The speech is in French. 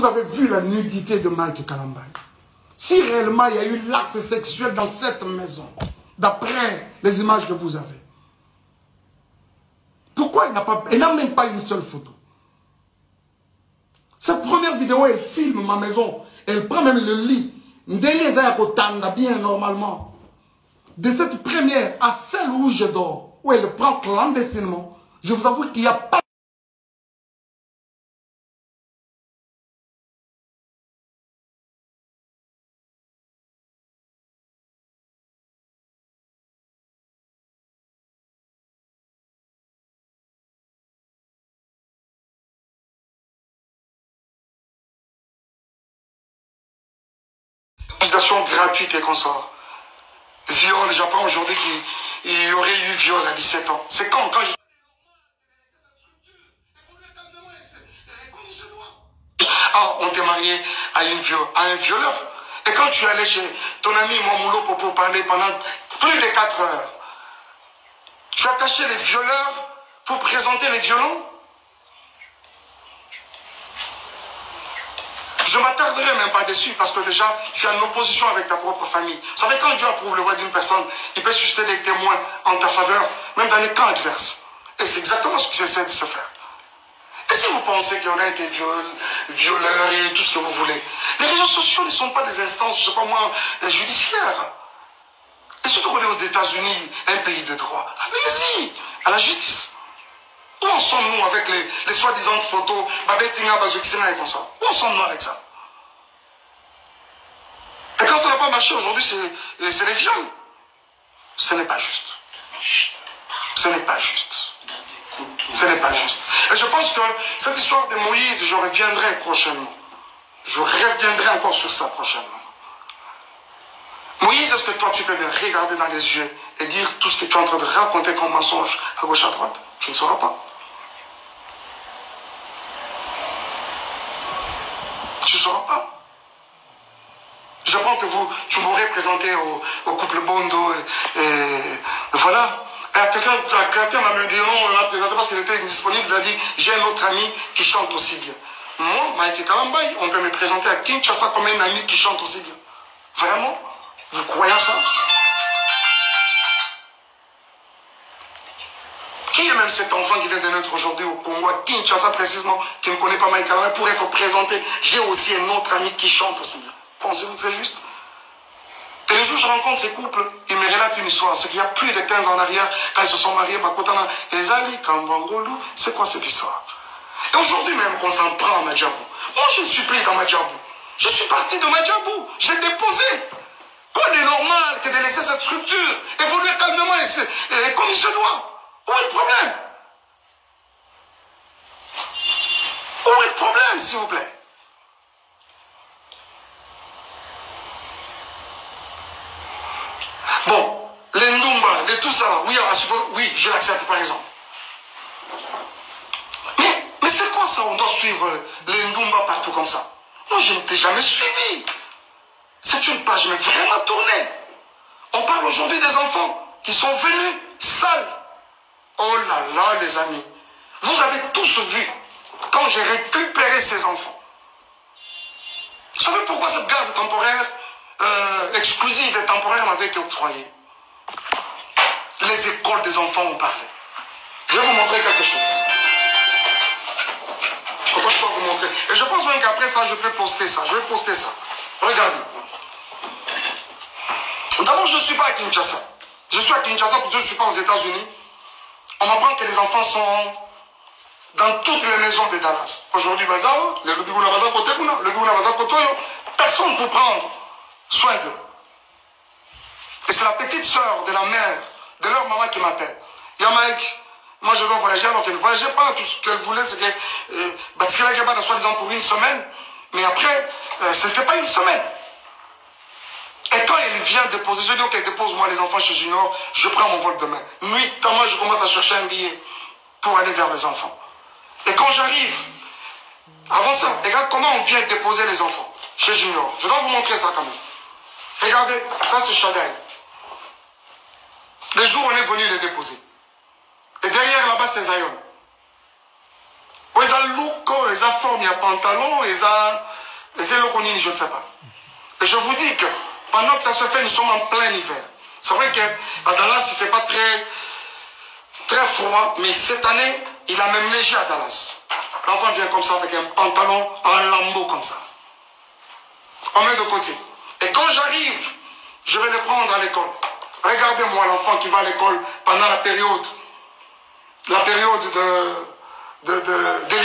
vous avez vu la nudité de Mike Kalambay? Si réellement il y a eu l'acte sexuel dans cette maison, d'après les images que vous avez, pourquoi il n'a même pas une seule photo? Cette première vidéo, elle filme ma maison. Elle prend même le lit. Bien normalement. De cette première à celle où je dors, où elle le prend clandestinement, je vous avoue qu'il n'y a pas d'utilisation gratuite et consort. Viol, j'apprends aujourd'hui qu'il y aurait eu viol à 17 ans. C'est quand je... Ah, on t'est marié à un violeur. Et quand tu es allé chez ton ami Momoulo pour parler pendant plus de 4 heures, tu as caché les violeurs pour présenter les violents? Je ne m'attarderai même pas dessus parce que déjà, tu es en opposition avec ta propre famille. Vous savez, quand Dieu approuve le roi d'une personne, il peut susciter des témoins en ta faveur, même dans les camps adverses. Et c'est exactement ce qu'il essaie de se faire. Et si vous pensez qu'il y en a été violeurs et tout ce que vous voulez, les réseaux sociaux ne sont pas des instances, je ne sais pas moi, judiciaires. Et surtout qu'on est aux États-Unis, un pays de droit. Allez-y, à la justice. Où en sommes-nous avec les soi-disant photos, Babetinga, Bazouxina et comme ça? Où en sommes-nous avec ça? Et quand ça n'a pas marché aujourd'hui, c'est les viols. Ce n'est pas juste. Ce n'est pas juste. Ce n'est pas juste. Et je pense que cette histoire de Moïse, je reviendrai prochainement. Je reviendrai encore sur ça prochainement. Moïse, est-ce que toi tu peux me regarder dans les yeux et dire tout ce que tu es en train de raconter comme mensonge à gauche à droite? Tu ne sauras pas. Tu ne sauras pas. Je pense que tu m'aurais présenté au couple Bondo et voilà. Quelqu'un m'a dit non, on l'a présenté parce qu'il était indisponible. Il a dit j'ai un autre ami qui chante aussi bien. Moi, Mike Kalambay, on peut me présenter à Kinshasa comme un ami qui chante aussi bien. Vraiment? Vous croyez ça? Qui est même cet enfant qui vient de naître aujourd'hui au Congo, à Kinshasa précisément, qui ne connaît pas Mike Kalambay, pour être présenté? J'ai aussi un autre ami qui chante aussi bien. Pensez-vous que c'est juste? Et les jours où je rencontre ces couples, ils me relatent une histoire. C'est qu'il y a plus de 15 ans en arrière, quand ils se sont mariés, Bakotana, Ezali, Kambangolou, c'est quoi cette histoire? Et aujourd'hui même qu'on s'en prend à Madjabou. Moi, je ne suis plus dans Madjabou. Je suis parti de Madjabou. J'ai déposé. Quoi de normal que de laisser cette structure évoluer calmement et comme il se doit? Où est le problème? Où est le problème, s'il vous plaît? Bon, les Ndumba, les tout ça, oui, je l'accepte par exemple. Mais c'est quoi ça? On doit suivre les Ndumba partout comme ça? Moi, je ne t'ai jamais suivi. C'est une page mais vraiment tournée. On parle aujourd'hui des enfants qui sont venus sales. Oh là là, les amis. Vous avez tous vu quand j'ai récupéré ces enfants. Vous savez pourquoi cette garde temporaire exclusive et temporaire m'avait été octroyée? Les écoles des enfants ont parlé. Je vais vous montrer quelque chose. Je peux vous montrer. Et je pense même qu'après ça, je peux poster ça. Je vais poster ça. Regardez. D'abord, je ne suis pas à Kinshasa. Je suis à Kinshasa, plutôt je ne suis pas aux États-Unis. On m'apprend que les enfants sont dans toutes les maisons de Dallas. Aujourd'hui, personne pour prendre soin d'eux. Et c'est la petite soeur de la mère, de leur maman qui m'appelle. Il y a Mike, moi je dois voyager alors qu'elle ne voyageait pas. Tout ce qu'elle voulait, c'est que Batikela Gaba, soi-disant pour une semaine. Mais après, ce n'était pas une semaine. Et quand elle vient déposer, je dis ok, dépose moi les enfants chez Junior, je prends mon vol demain. Nuitamment, je commence à chercher un billet pour aller vers les enfants. Et quand j'arrive, avant ça, regarde comment on vient déposer les enfants chez Junior. Je dois vous montrer ça quand même. Regardez, ça c'est Chadel. Le jour où on est venu les déposer. Et derrière là-bas c'est Zion. ils ont look, ils ont forme, il y a pantalon, ils ont lokonini, je ne sais pas. Et je vous dis que pendant que ça se fait, nous sommes en plein hiver. C'est vrai qu'à Dallas, il ne fait pas très froid, mais cette année, il a même neigé à Dallas. L'enfant vient comme ça avec un pantalon en lambeau comme ça. On met de côté. Et quand j'arrive, je vais le prendre à l'école. Regardez-moi l'enfant qui va à l'école pendant la période de